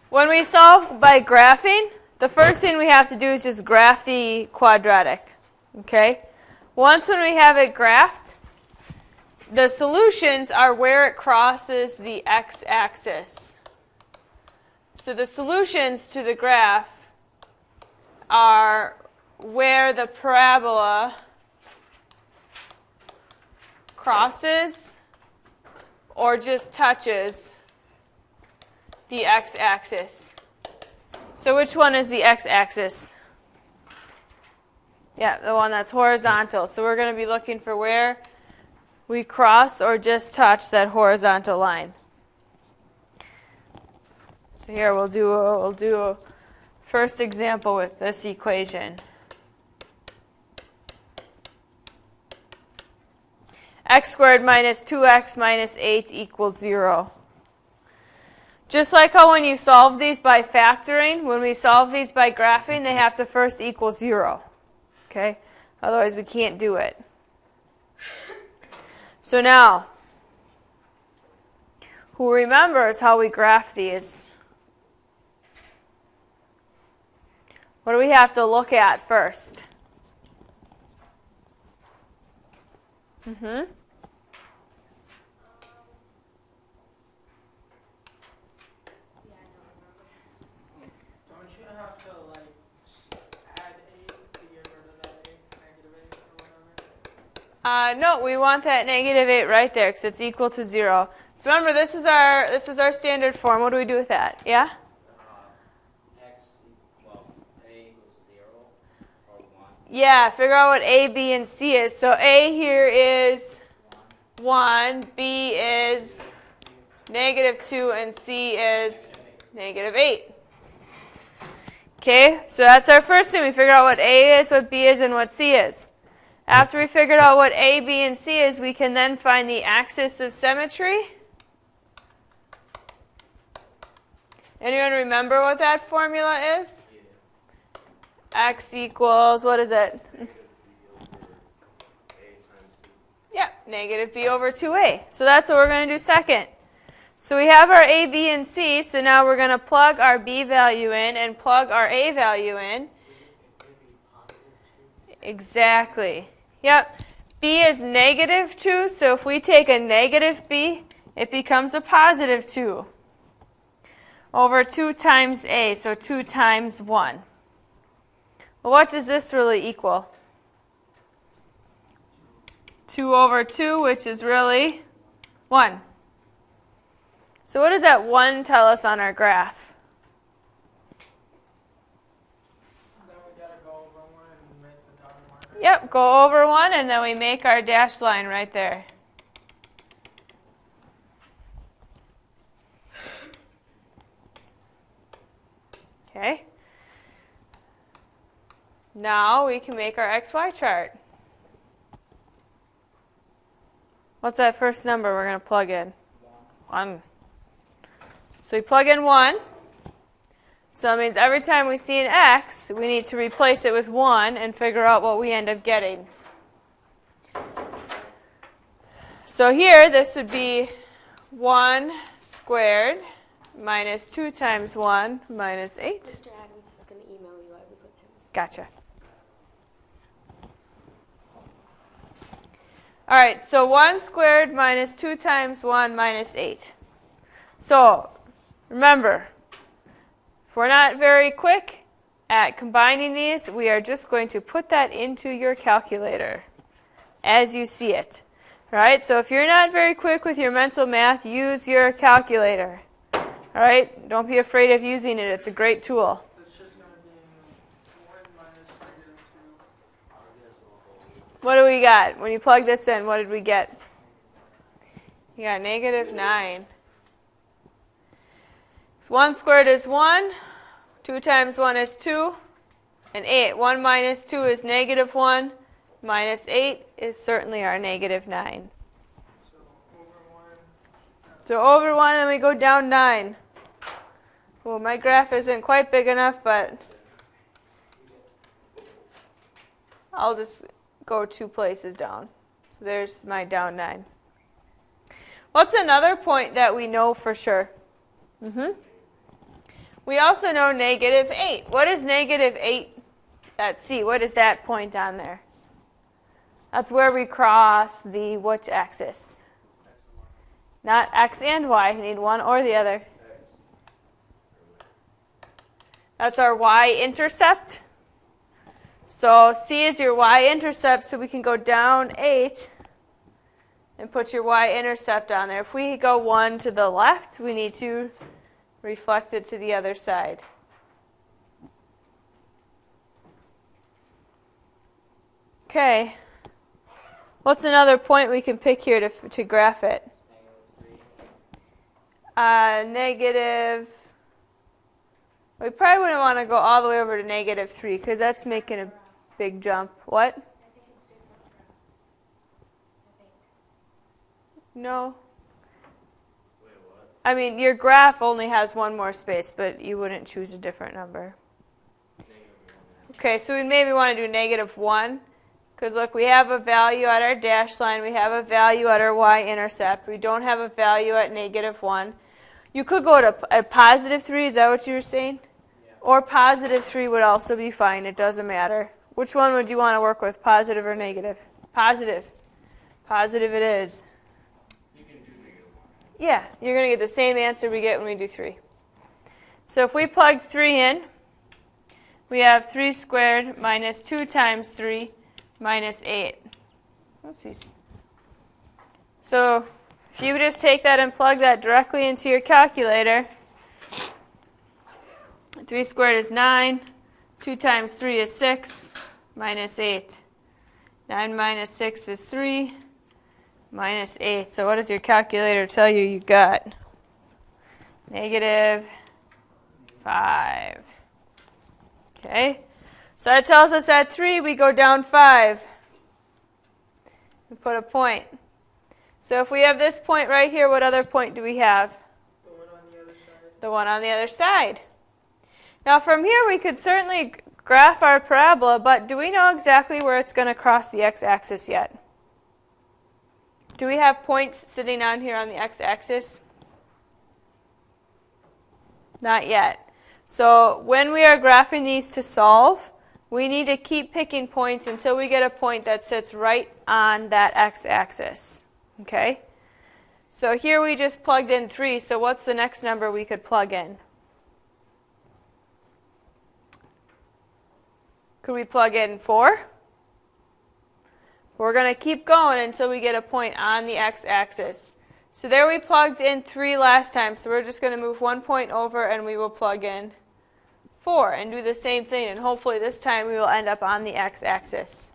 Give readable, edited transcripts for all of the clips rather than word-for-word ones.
When we solve by graphing, the first thing we have to do is just graph the quadratic. Okay? Once when we have it graphed, the solutions are where it crosses the x-axis. So the solutions to the graph are where the parabola crosses or just touches the x-axis. So which one is the x-axis? Yeah, the one that's horizontal. So we're going to be looking for where we cross or just touch that horizontal line. So here we'll do a first example with this equation. X squared minus 2x minus 8 equals 0. Just like how when you solve these by factoring, when we solve these by graphing, they have to first equal 0. Okay? Otherwise we can't do it. So now, who remembers how we graph these? What do we have to look at first? Mm-hmm. Don't you have to like add 8 to get rid of that 8, -8 or whatever? No, we want that -8 right there because it's equal to 0. So remember, this is our standard form. What do we do with that? Yeah? Yeah, figure out what A, B, and C is. So A here is 1, B is -2, and C is -8. Okay, so that's our first thing. We figured out what A is, what B is, and what C is. After we figured out what A, B, and C is, we can then find the axis of symmetry. Anyone remember what that formula is? X equals, what is it? Yeah, -b over 2a. So that's what we're going to do second. So we have our A, B, and C. So now we're going to plug our B value in and plug our A value in. Exactly. Yep. B is -2. So if we take a -b, it becomes a +2. Over 2 times A, so 2 times 1. Well, what does this really equal? 2 over 2, which is really 1. So what does that 1 tell us on our graph? Then we gotta go over 1 and make the dotted line. Right? Yep, go over 1 and then we make our dashed line right there. Okay. Now we can make our XY chart. What's that first number we're going to plug in? 1. So we plug in 1. So that means every time we see an X, we need to replace it with 1 and figure out what we end up getting. So here, this would be 1 squared minus 2 times 1 minus 8. Mr. Adams is going to email you. I was with him. Gotcha. All right, so 1 squared minus 2 times 1 minus 8. So remember, if we're not very quick at combining these, we are just going to put that into your calculator as you see it. All right, so if you're not very quick with your mental math, use your calculator. All right, don't be afraid of using it. It's a great tool. It's just going to be 1 minus -2. What do we got? When you plug this in, what did we get? You got -9. 1 squared is 1. 2 times 1 is 2. And 8. 1 minus 2 is -1. Minus 8 is certainly our -9. So over 1, then we go down 9. Well, my graph isn't quite big enough, but I'll just go 2 places down. So there's my down 9. What's another point that we know for sure? We also know negative 8. What is negative 8 at C? What is that point on there? That's where we cross the which axis? Not x and y. You need one or the other. That's our y-intercept. So C is your y-intercept, so we can go down 8 and put your y-intercept on there. If we go 1 to the left, we need to reflect it to the other side. Okay. What's another point we can pick here to graph it? Negative. We probably wouldn't want to go all the way over to negative 3 because that's making a big jump. What? I think it's different graphs. I think. No. Wait, what? I mean, your graph only has one more space, but you wouldn't choose a different number. Okay, so we maybe want to do negative 1. Because look, we have a value at our dash line. We have a value at our y-intercept. We don't have a value at negative 1. You could go to a positive 3. Is that what you were saying? Yeah. Or positive 3 would also be fine. It doesn't matter. Which one would you want to work with, positive or negative? Positive. Positive it is. You can do negative 1. Yeah, you're going to get the same answer we get when we do 3. So if we plug 3 in, we have 3 squared minus 2 times 3 minus 8. Oopsies. So if you just take that and plug that directly into your calculator, 3 squared is 9. 2 times 3 is 6 minus 8. 9 minus 6 is 3 minus 8. So what does your calculator tell you you got? Negative 5. Okay. So that tells us at 3 we go down 5. We put a point. So if we have this point right here, what other point do we have? The one on the other side. The one on the other side. Now from here we could certainly graph our parabola, but do we know exactly where it's going to cross the x-axis yet? Do we have points sitting on here on the x-axis? Not yet. So when we are graphing these to solve, we need to keep picking points until we get a point that sits right on that x-axis. Okay? So here we just plugged in 3, so what's the next number we could plug in? Could we plug in 4? We're going to keep going until we get a point on the x-axis. So there we plugged in 3 last time, so we're just going to move 1 point over and we will plug in 4 and do the same thing, and hopefully this time we will end up on the x-axis.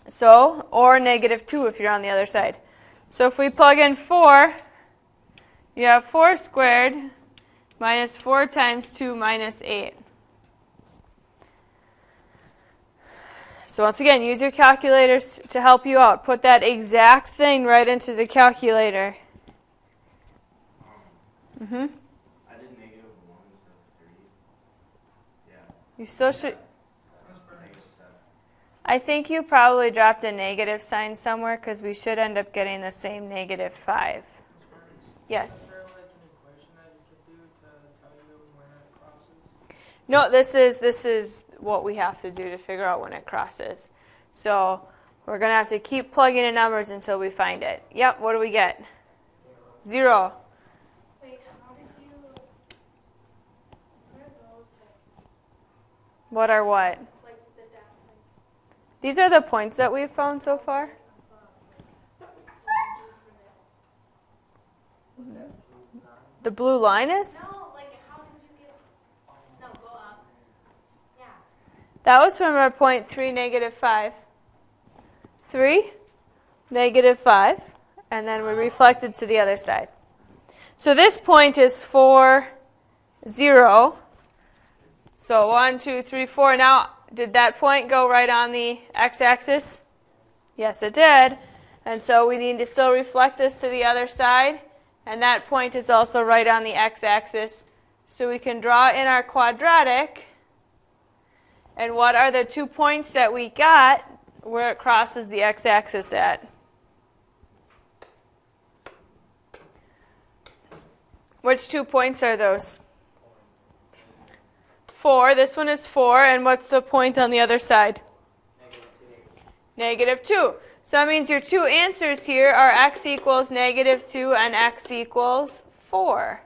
So, or negative 2 if you're on the other side. So if we plug in 4, you have 4 squared minus 4 times 2 minus 8. So once again, use your calculators to help you out. Put that exact thing right into the calculator. I did negative 1 instead of 3. Yeah. You still should. That's perfect. Negative 7. I think you probably dropped a negative sign somewhere because we should end up getting the same negative 5. Yes. Is there like an equation that you could do to tell you when it crosses? No, this is what we have to do to figure out when it crosses. So we're going to have to keep plugging in numbers until we find it. Yep, what do we get? 0. Wait, how did you? What are those? What are what? Like the dash line? These are the points that we've found so far. The blue line is? No, like how did you get? No, go up. Yeah. That was from our point 3, negative 5. 3, negative 5, and then we reflected to the other side. So this point is 4, 0. So 1, 2, 3, 4. Now, did that point go right on the x-axis? Yes, it did. And so we need to still reflect this to the other side. And that point is also right on the x-axis. So we can draw in our quadratic. And what are the 2 points that we got where it crosses the x-axis at? Which 2 points are those? 4. This one is 4. And what's the point on the other side? Negative 2. So that means your two answers here are x equals negative 2 and x equals 4.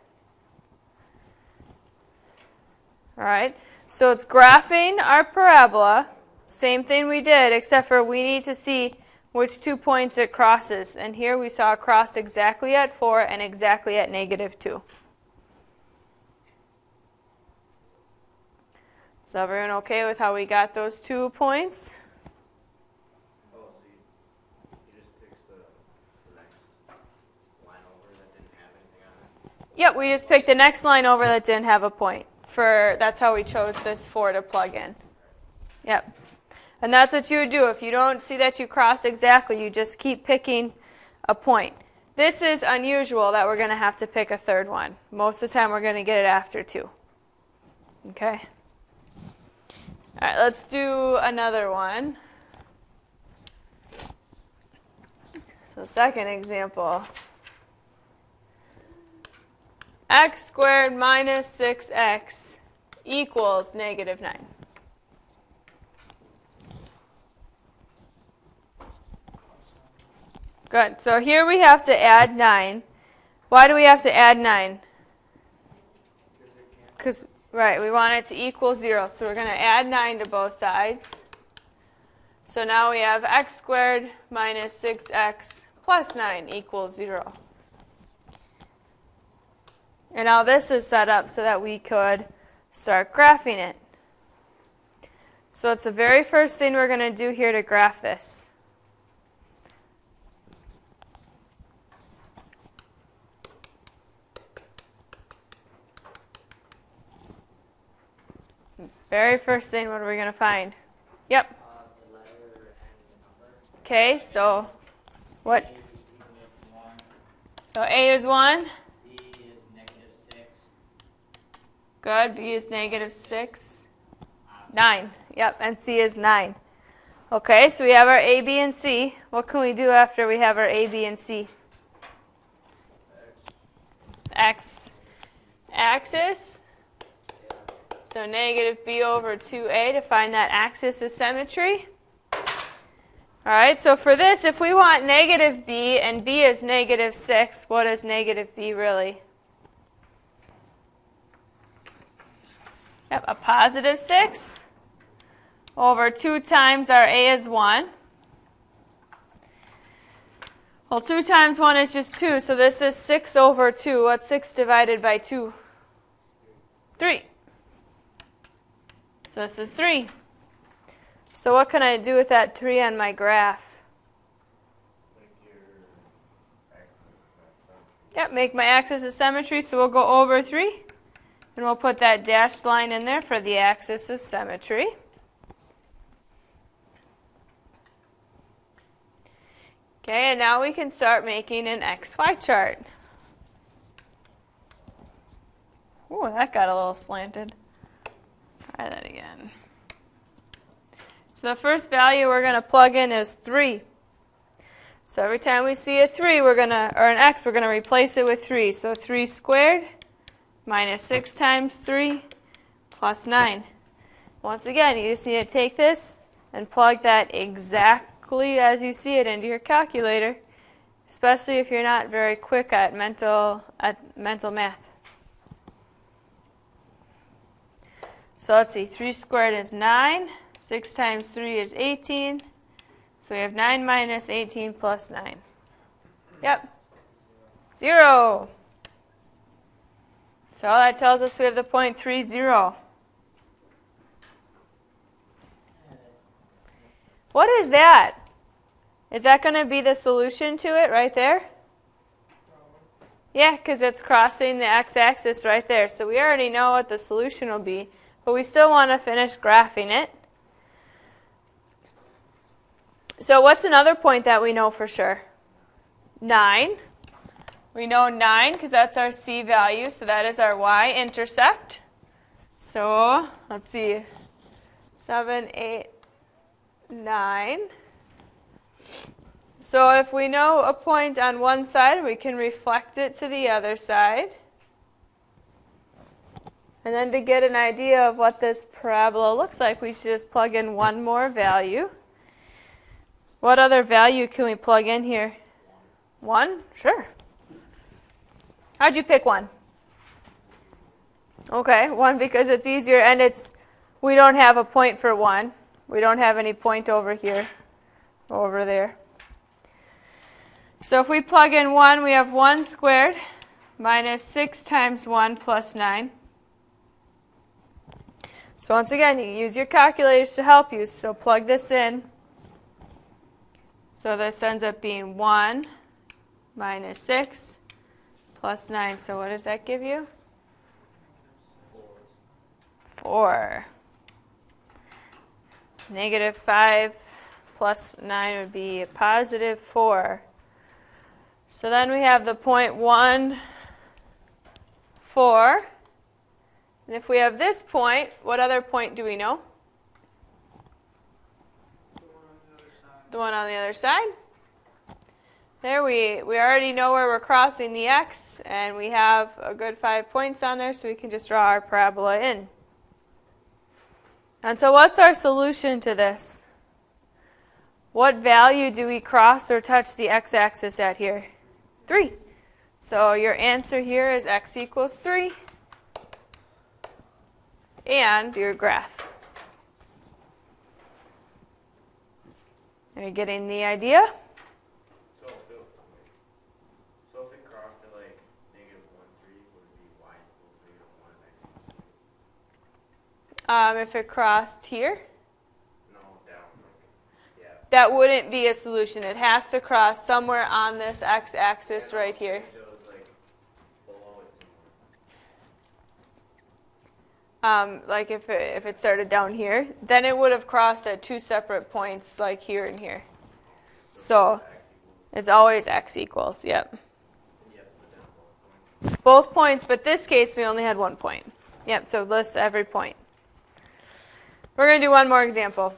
All right. So it's graphing our parabola. Same thing we did, except for we need to see which 2 points it crosses. And here we saw it cross exactly at 4 and exactly at negative 2. So everyone okay with how we got those 2 points? Oh, so you just picked the next line over that didn't have anything on it? Yep, we just picked the next line over that didn't have a point. That's how we chose this 4 to plug in. Yep. And that's what you would do. If you don't see that you cross exactly, you just keep picking a point. This is unusual that we're going to have to pick a third one. Most of the time we're going to get it after 2. Okay? All right, let's do another one. So second example. X squared minus 6x equals negative 9. Good. So here we have to add 9. Why do we have to add 9? Because, right, we want it to equal 0. So we're going to add 9 to both sides. So now we have x squared minus 6x plus 9 equals 0. And now this is set up so that we could start graphing it. So it's the very first thing we're going to do here to graph this. Very first thing, what are we going to find? Yep. The letter and the number. Okay, so what? So A is 1. B is negative 6. Good. B is negative 6. 9. Yep, and C is 9. Okay, so we have our A, B, and C. What can we do after we have our A, B, and C? X axis. So negative b over 2a to find that axis of symmetry. All right, so for this, if we want negative b and b is negative 6, what is negative b really? Yep, a positive 6 over 2 times our a is 1. Well, 2 times 1 is just 2, so this is 6 over 2. What's 6 divided by 2? 3. So this is 3. So what can I do with that 3 on my graph? Yep, make my axis of symmetry, so we'll go over 3. And we'll put that dashed line in there for the axis of symmetry. Okay, and now we can start making an XY chart. Ooh, that got a little slanted. Try that again. So the first value we're going to plug in is 3. So every time we see a 3, or an x, we're going to replace it with 3. So 3 squared minus 6 times 3 plus 9. Once again, you just need to take this and plug that exactly as you see it into your calculator, especially if you're not very quick at mental math. So let's see, 3 squared is 9. 6 times 3 is 18. So we have 9 minus 18 plus 9. Yep. 0. So that tells us we have the point 3, 0. What is that? Is that going to be the solution to it right there? Yeah, because it's crossing the x-axis right there. So we already know what the solution will be. But we still want to finish graphing it. So what's another point that we know for sure? 9. We know 9 because that's our C value, so that is our y-intercept. So let's see, 7, 8, 9. So if we know a point on one side, we can reflect it to the other side. And then to get an idea of what this parabola looks like, we should just plug in one more value. What other value can we plug in here? 1? Sure. How'd you pick 1? Okay, 1 because it's easier, and we don't have a point for 1. We don't have any point over here, over there. So if we plug in 1, we have 1 squared minus 6 times 1 plus 9. So once again, you use your calculators to help you. So plug this in. So this ends up being 1 minus 6 plus 9. So what does that give you? 4. Negative 5 plus 9 would be a positive 4. So then we have the point 1, 4. And if we have this point, what other point do we know? The one on the other side. There we already know where we're crossing the x, and we have a good 5 points on there, so we can just draw our parabola in. And so what's our solution to this? What value do we cross or touch the x-axis at here? 3. So your answer here is x equals 3. And your graph. Are you getting the idea? So if it crossed at like negative 1, 3, would it be y equals negative 1 and x equals 3? If it crossed here, No, down. Yeah. that wouldn't be a solution. It has to cross somewhere on this x-axis right here. It was like below it somewhere. Like if it started down here, then it would have crossed at 2 separate points, like here and here. So it's always x equals, yep. And you have to put down both points. Both points, but this case we only had 1 point. Yep, so list every point. We're going to do one more example.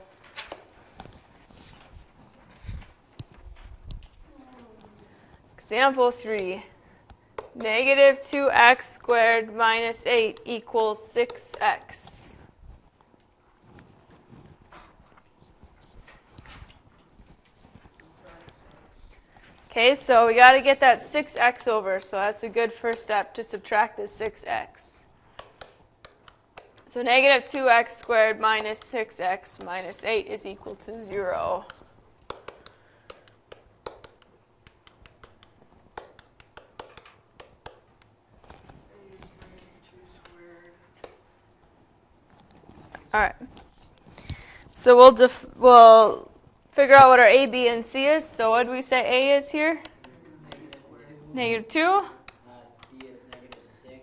Example 3. Negative 2x squared minus 8 equals 6x. Okay, so we got to get that 6x over, so that's a good first step to subtract this 6x. So negative 2x squared minus 6x minus 8 is equal to 0. All right. So we'll figure out what our a, b, and c is. So what did we say a is here? Negative 2. B is negative 6, and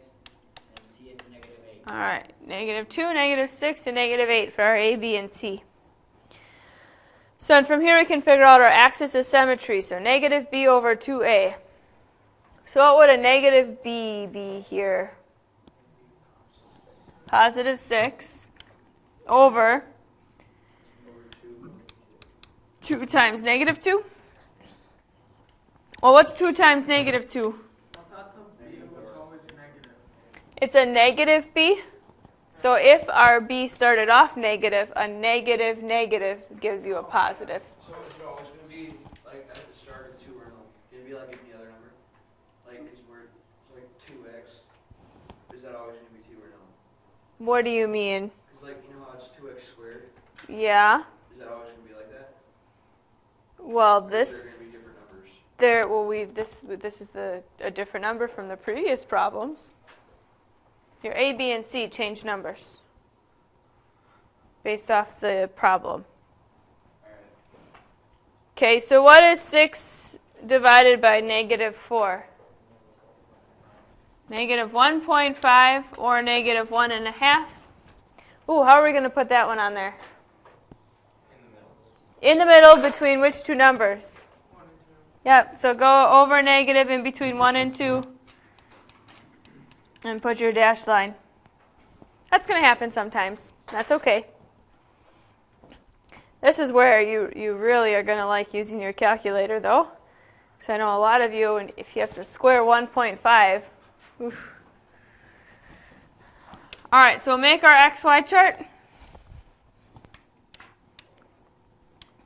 C is negative 8. All right. Negative 2, negative 6, and negative 8 for our a, b, and c. So and from here we can figure out our axis of symmetry. So negative b over 2a. So what would a negative b be here? Positive 6 over 2 times negative 2. Well, what's 2 times negative 2? I thought the b was always negative. It's a negative b. So if our b started off negative, a negative negative gives you a positive. So is it always going to be like at the start of 2 or no? Can it be like any other number? Like it's where it's like 2x. Is that always going to be 2 or no? What do you mean? Because like you know how it's 2x squared. Yeah. Is that always going to be like that? Well, Or is there going to be different numbers? This is a different number from the previous problems. Your a, b, and c change numbers based off the problem. Okay, so what is 6 divided by negative 4? Negative 1.5 or negative 1.5? Ooh, how are we going to put that one on there? In the middle between which two numbers? 1 and 2. Yep, so go over negative in between 1 and 2 and put your dashed line. That's going to happen sometimes. That's okay. This is where you really are going to like using your calculator, though. Because I know a lot of you, and if you have to square 1.5, oof. All right, so we'll make our XY chart.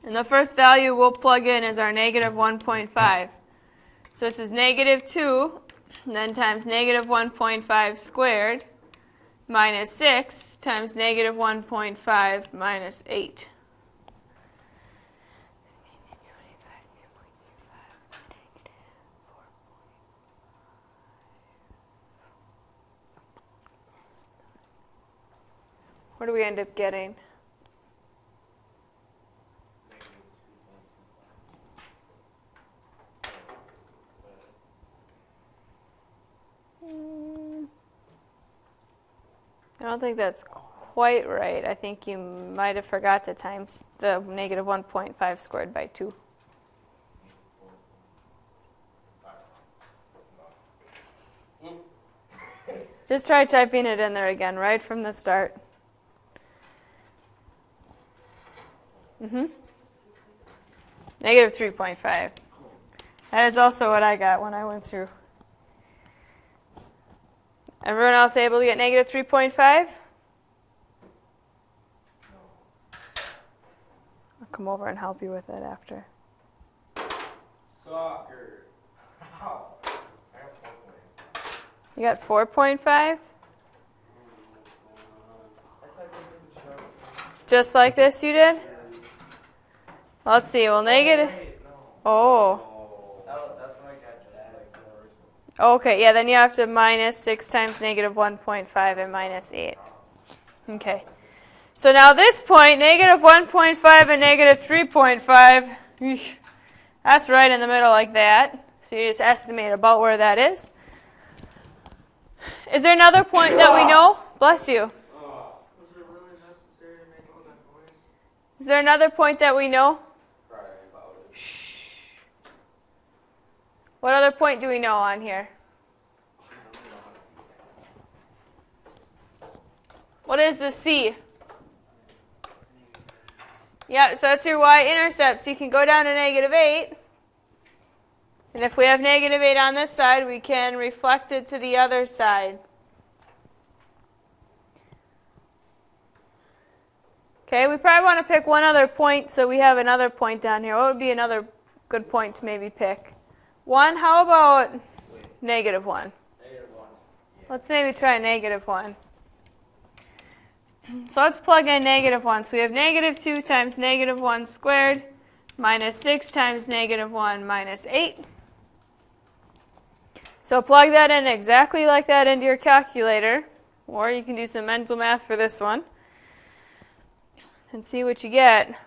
And the first value we'll plug in is our negative 1.5. So this is negative 2, and then times negative 1.5 squared minus 6 times negative 1.5 minus 8. What do we end up getting? I don't think that's quite right. I think you might have forgot to times the negative 1.5 squared by 2. Just try typing it in there again, right from the start. Negative 3.5. That is also what I got when I went through. Everyone else able to get negative 3.5? I'll come over and help you with it after. Soccer. You got 4.5? Just like this you did? Let's see, well, negative. Oh. That's what I got just like that. Okay, yeah, then you have to minus 6 times negative 1.5 and minus 8. Okay. So now this point, negative 1.5 and negative 3.5, that's right in the middle like that. So you just estimate about where that is. Is there another point that we know? Bless you. Was it really necessary to make all that noise? Is there another point that we know? Sorry about it. Shh. What other point do we know on here? What is the C? Yeah, so that's your y-intercept. So you can go down to negative 8. And if we have negative 8 on this side, we can reflect it to the other side. Okay, we probably want to pick one other point, so we have another point down here. What would be another good point to maybe pick? 1, how about negative 1? Negative 1. Let's maybe try negative 1. So let's plug in negative 1. So we have negative 2 times negative 1 squared minus 6 times negative 1 minus 8. So plug that in exactly like that into your calculator, or you can do some mental math for this one and see what you get.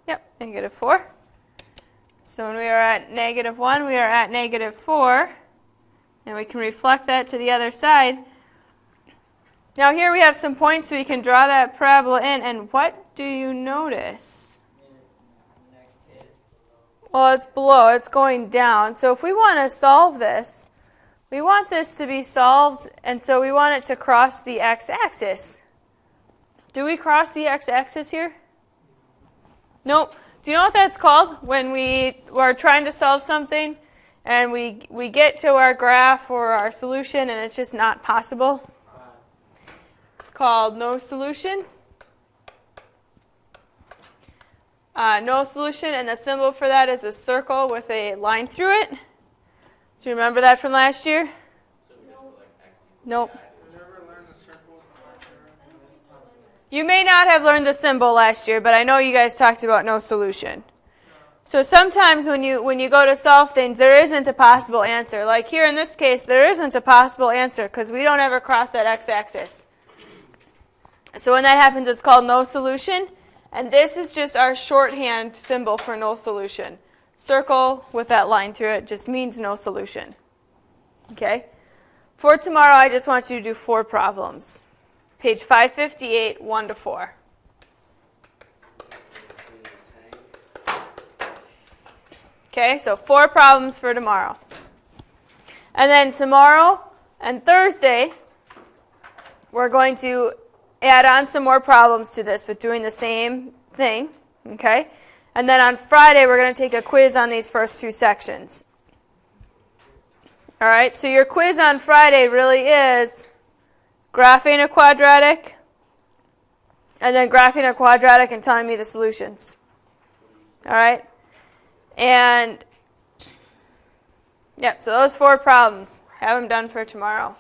Yep, negative 4. So when we are at negative 1, we are at negative 4. And we can reflect that to the other side. Now here we have some points so we can draw that parabola in. And what do you notice? Well, it's below. It's going down. So if we want to solve this, we want this to be solved, and so we want it to cross the x-axis. Do we cross the x-axis here? Nope. Do you know what that's called when we are trying to solve something and we get to our graph or our solution and it's just not possible? It's called no solution. No solution, and the symbol for that is a circle with a line through it. Do you remember that from last year? Nope. I never learned the circle with the line through it. You may not have learned the symbol last year, but I know you guys talked about no solution. So sometimes when you go to solve things, there isn't a possible answer. Like here in this case, there isn't a possible answer because we don't ever cross that x-axis. So when that happens, it's called no solution. And this is just our shorthand symbol for no solution. Circle with that line through it just means no solution. Okay? For tomorrow, I just want you to do 4 problems. Page 558, 1 to 4. Okay, so 4 problems for tomorrow. And then tomorrow and Thursday, we're going to add on some more problems to this, but doing the same thing. Okay? And then on Friday, we're going to take a quiz on these first 2 sections. All right, so your quiz on Friday really is graphing a quadratic, and then graphing a quadratic and telling me the solutions. All right? And, yep, so those 4 problems. Have them done for tomorrow.